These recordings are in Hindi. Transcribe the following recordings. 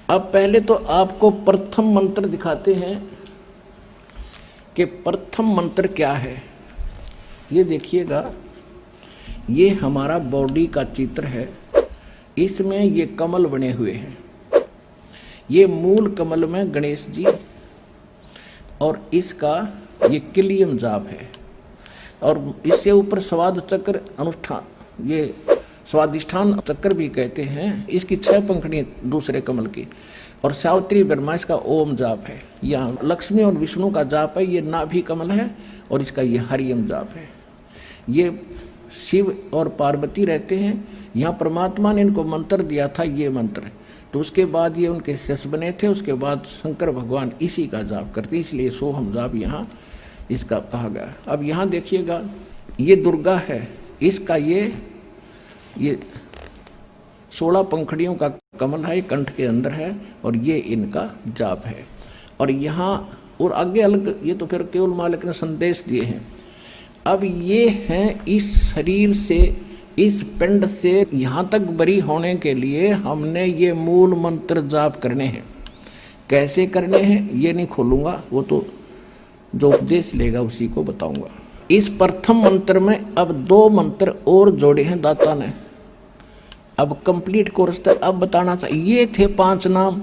अब पहले तो आपको प्रथम मंत्र दिखाते हैं कि प्रथम मंत्र क्या है। ये देखिएगा, ये हमारा बॉडी का चित्र है। इसमें ये कमल बने हुए हैं। ये मूल कमल में गणेश जी और इसका ये किलियम जाप है। और इससे ऊपर स्वाद चक्र अनुष्ठान, ये स्वादिष्ठान चक्र भी कहते हैं। इसकी 6 पंखड़ी दूसरे कमल की। और सावित्री ब्रह्मा इसका ओम जाप है। यहाँ लक्ष्मी और विष्णु का जाप है। ये नाभि कमल है और इसका ये हरियम जाप है। ये शिव और पार्वती रहते हैं। यहाँ परमात्मा ने इनको मंत्र दिया था, ये मंत्र। तो उसके बाद ये उनके शिष्य बने थे। उसके बाद शंकर भगवान इसी का जाप करते, इसलिए सोहम जाप यहाँ इसका कहा गया। अब यहाँ देखिएगा, ये दुर्गा है। इसका ये 16 पंखड़ियों का कमल है, कंठ के अंदर है और ये इनका जाप है। और यहाँ और आगे अलग, ये तो फिर केवल मालिक ने संदेश दिए हैं। अब ये हैं इस शरीर से, इस पिंड से यहाँ तक बरी होने के लिए हमने ये मूल मंत्र जाप करने हैं। कैसे करने हैं ये नहीं खोलूँगा, वो तो जो उपदेश लेगा उसी को बताऊँगा। इस प्रथम मंत्र में अब 2 मंत्र और जोड़े हैं दाता ने। अब कंप्लीट कोर्स तक अब बताना था। ये थे 5 नाम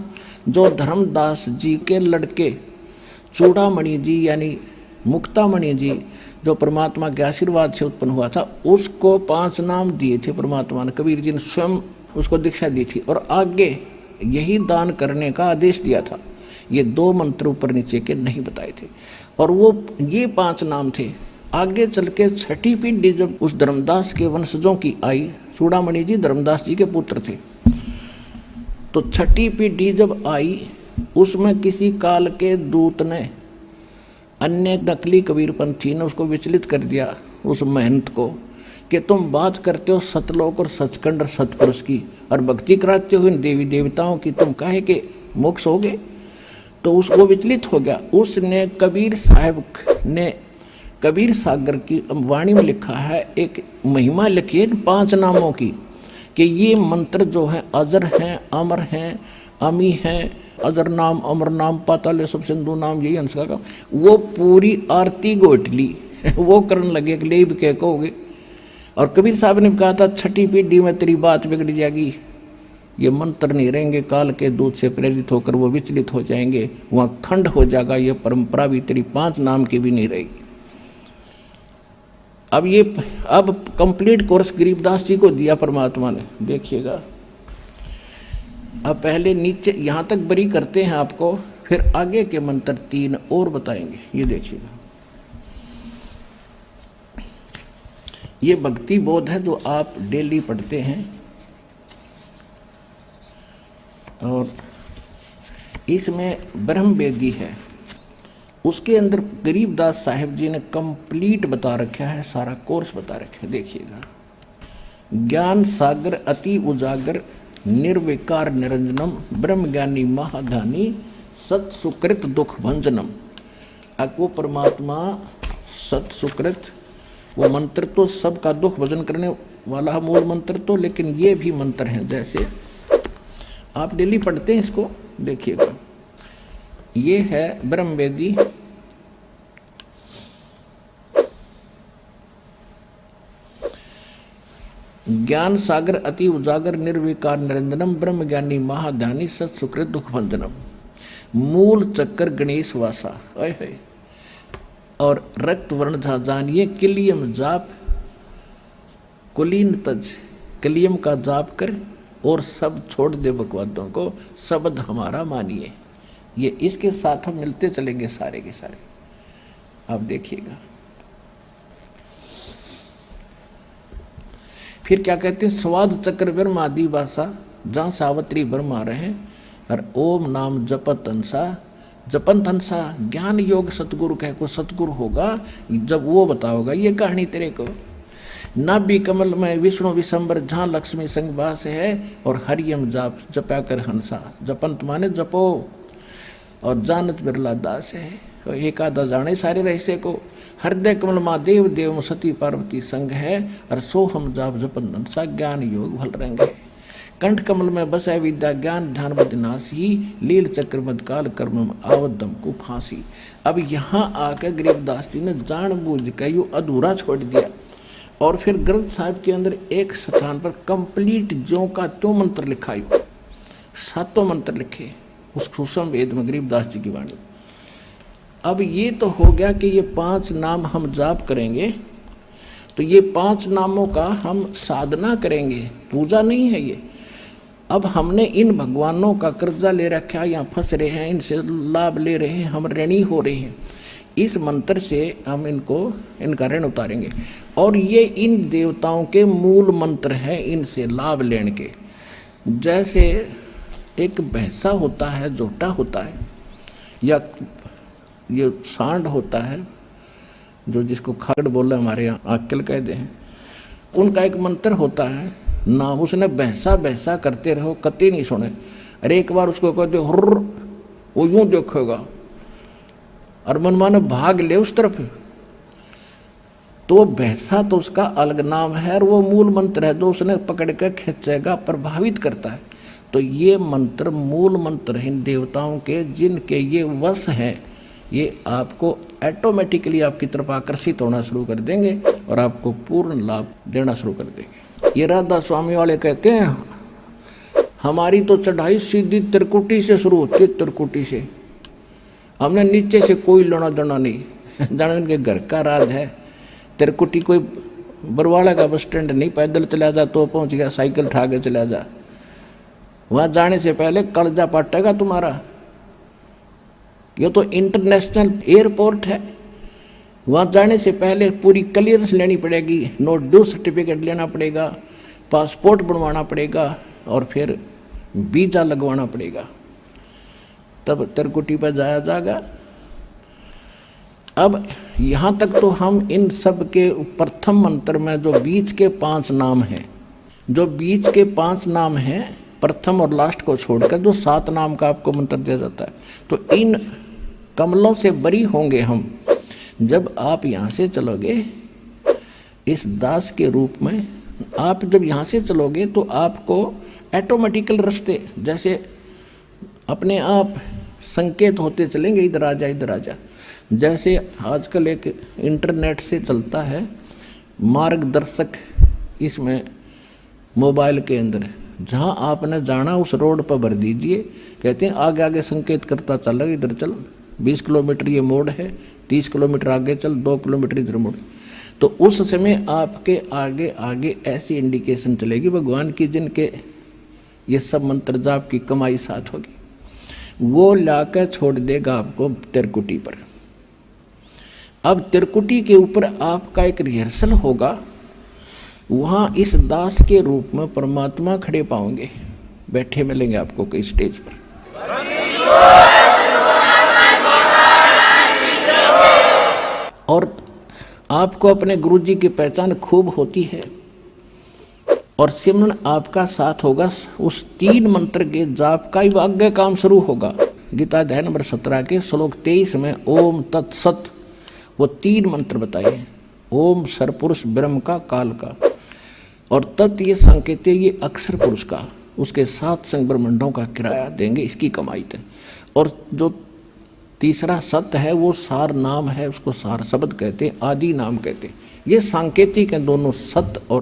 जो धर्मदास जी के लड़के चूड़ामणि जी यानी मुक्तामणि जी, जो परमात्मा के आशीर्वाद से उत्पन्न हुआ था, उसको 5 नाम दिए थे परमात्मा ने। कबीर जी ने स्वयं उसको दीक्षा दी थी और आगे यही दान करने का आदेश दिया था। ये 2 मंत्र ऊपर नीचे के नहीं बताए थे। और वो ये 5 नाम थे। आगे चल के 6ठी पीढ़ी जब उस धर्मदास के वंशजों की आई, चूड़ामणि जी धर्मदास जी के पुत्र थे, तो 6ठी पीढ़ी जब आई उसमें किसी काल के दूत ने, अन्य नकली कबीरपंथी ने उसको विचलित कर दिया, उस महंत को, कि तुम बात करते हो सतलोक और सचखंड और सतपुरुष की और भक्ति कराते हो इन देवी देवताओं की, तुम काहे के मोक्ष हो गए। तो उसको विचलित हो गया। उसने कबीर साहब ने कबीर सागर की वाणी में लिखा है, एक महिमा लिखी है 5 नामों की, कि ये मंत्र जो हैं अजर हैं, अमर हैं, अमी हैं, अजर नाम, अमर नाम, पाताल सब सिंधु नाम, यही अंश का। वो पूरी आरती गोटली वो करने लगे कि ले भी कह कहोगे। और कबीर साहब ने कहा था 6ठी पीढ़ी में तेरी बात बिगड़ जाएगी, ये मंत्र नहीं रहेंगे, काल के दूत से प्रेरित होकर वो विचलित हो जाएंगे, वहाँ खंड हो जाएगा, ये परंपरा भी तेरी 5 नाम की भी नहीं रहेगी। अब कंप्लीट कोर्स गरीबदास जी को दिया परमात्मा ने। देखिएगा, अब पहले नीचे यहाँ तक बरी करते हैं आपको, फिर आगे के मंत्र 3 और बताएंगे। ये देखिएगा, ये भक्ति बोध है जो आप डेली पढ़ते हैं। और इसमें ब्रह्म वेदी है, उसके अंदर गरीबदास साहिब जी ने कंप्लीट बता रखा है, सारा कोर्स बता रखा है। देखिएगा, ज्ञान सागर अति उजागर निर्विकार निरंजनम ब्रह्म ज्ञानी महाधानी सत सुकृत दुख भंजनम। अब वो परमात्मा सत सुकृत, वो मंत्र तो सबका दुख भजन करने वाला मूल मंत्र तो, लेकिन ये भी मंत्र हैं जैसे आप डेली पढ़ते हैं इसको। देखिएगा, ये है ब्रह्म वेदी। ज्ञान सागर अति उजागर निर्विकार निरंजनम ब्रह्म ज्ञानी महाध्यानी सत सुकृत दुख भंजनम मूल चक्कर गणेश वासा है। और रक्त वर्ण जानिए किलियम जाप कुलीन तज, किलियम का जाप कर और सब छोड़ दे बकवादों को, शब्द हमारा मानिए। ये इसके साथ हम मिलते चलेंगे सारे के सारे। अब देखिएगा, फिर क्या कहते हैं, स्वाद चक्र ब्रह्म आदि भाषा जहाँ सावित्री ब्रह्म आ रहे हैं। और ओम नाम जपत अंसा, जपन तंसा ज्ञान योग सतगुरु कह को सतगुरु होगा जब वो बताओगा ये कहानी तेरे को। नाभि कमल में विष्णु विशंबर जहाँ लक्ष्मी संग वास है। और हरियम जाप जपा कर हंसा, जपंत माने जपो और जानत बिरला दास है। तो एक आधा जाने सारे रहस्य को, हृदय कमल माँ देव देव सती पार्वती संग है। और सो हम जाप जपन हंसा ज्ञान योग भल रंग है। कंठ कमल में बसै विद्या ज्ञान ध्यान बदनासी, लील चक्र मदकाल कर्म आवदम को फांसी। अब यहाँ आकर गरीबदास जी ने जानबूझ कर यो अधूरा छोड़ दिया और फिर ग्रंथ साहिब के अंदर एक स्थान पर कंप्लीट ज्यों का त्यों मंत्र लिखा, यो 7 मंत्र लिखे उस सुषम वेद में गरीबदास जी की वाणी। अब ये तो हो गया कि ये 5 नाम हम जाप करेंगे, तो ये 5 नामों का हम साधना करेंगे, पूजा नहीं है ये। अब हमने इन भगवानों का कर्जा ले रखा है, यहाँ फंस रहे हैं, इनसे लाभ ले रहे हैं, हम ऋणी हो रहे हैं। इस मंत्र से हम इनका ऋण उतारेंगे और ये इन देवताओं के मूल मंत्र हैं, इनसे लाभ लेने के। जैसे एक भैंसा होता है, जोटा होता है, या ये सांड होता है, जो जिसको खागड़ बोले हमारे यहाँ आकल कहते हैं, उनका एक मंत्र होता है ना, उसने भैंसा भैंसा करते रहो कति नहीं सुने। अरे एक बार उसको कहते हुर्र, वो यूं देखेगा और मनमाने भाग ले उस तरफ। तो भैंसा तो उसका अलग नाम है और वो मूल मंत्र है जो उसने पकड़ कर खींचेगा, प्रभावित करता है। तो ये मंत्र मूल मंत्र हैं देवताओं के, जिनके ये वश हैं, ये आपको ऑटोमेटिकली आपकी तरफ आकर्षित होना शुरू कर देंगे और आपको पूर्ण लाभ देना शुरू कर देंगे। ये राधा स्वामी वाले कहते हैं हमारी तो चढ़ाई सीधी त्रिकुटी से शुरू होती है, त्रिकुटी से। हमने नीचे से कोई लेना देना नहीं, जाने इनके घर का राज है। त्रिकुटी कोई बरवाड़ा का बस स्टैंड नहीं, पैदल चला जा तो पहुंच गया, साइकिल उठा के चला जा। वहां जाने से पहले कलजा पाटेगा तुम्हारा। ये तो इंटरनेशनल एयरपोर्ट है, वहाँ जाने से पहले पूरी क्लियरेंस लेनी पड़ेगी, नो ड्यू सर्टिफिकेट लेना पड़ेगा, पासपोर्ट बनवाना पड़ेगा और फिर वीज़ा लगवाना पड़ेगा, तब त्रिकुटी पर जाया जाएगा। अब यहाँ तक तो हम इन सब के प्रथम मंत्र में जो बीच के 5 नाम हैं, जो बीच के 5 नाम हैं, प्रथम और लास्ट को छोड़कर जो 7 नाम का आपको मंत्र दिया जाता है, तो इन कमलों से बरी होंगे हम। जब आप यहाँ से चलोगे इस दास के रूप में, आप जब यहाँ से चलोगे तो आपको ऑटोमेटिकल रास्ते जैसे अपने आप संकेत होते चलेंगे, इधर आ जा इधर आ जा। जैसे आजकल एक इंटरनेट से चलता है मार्गदर्शक, इसमें मोबाइल के अंदर जहाँ आपने जाना उस रोड पर भर दीजिए, कहते हैं आगे आगे संकेत करता चल, इधर चल 20 किलोमीटर ये मोड़ है, 30 किलोमीटर आगे चल, 2 किलोमीटर इधर मोड़। तो उस समय आपके आगे आगे ऐसी इंडिकेशन चलेगी भगवान की, जिनके ये सब मंत्र जाप की कमाई साथ होगी, वो लाकर छोड़ देगा आपको त्रिकुटी पर। अब त्रिकुटी के ऊपर आपका एक रिहर्सल होगा, वहाँ इस दास के रूप में परमात्मा खड़े पाओगे, बैठे मिलेंगे आपको कई स्टेज पर। और आपको अपने गुरुजी की पहचान खूब होती है और सिमरन आपका साथ होगा। उस 3 मंत्र के जाप का ही आगे काम शुरू होगा। गीता अध्याय नंबर 17 के श्लोक 23 में ओम तत्सत वो 3 मंत्र बताइए। ओम सरपुरुष ब्रह्म का, काल का, और तत् ये संकेत है ये अक्षर पुरुष का, उसके 7 संग ब्रह्मंडों का किराया देंगे, इसकी कमाई थे। और जो तीसरा सत्य है वो सार नाम है, उसको सार शब्द कहते हैं, आदि नाम कहते हैं। ये सांकेतिक है दोनों, सत्य और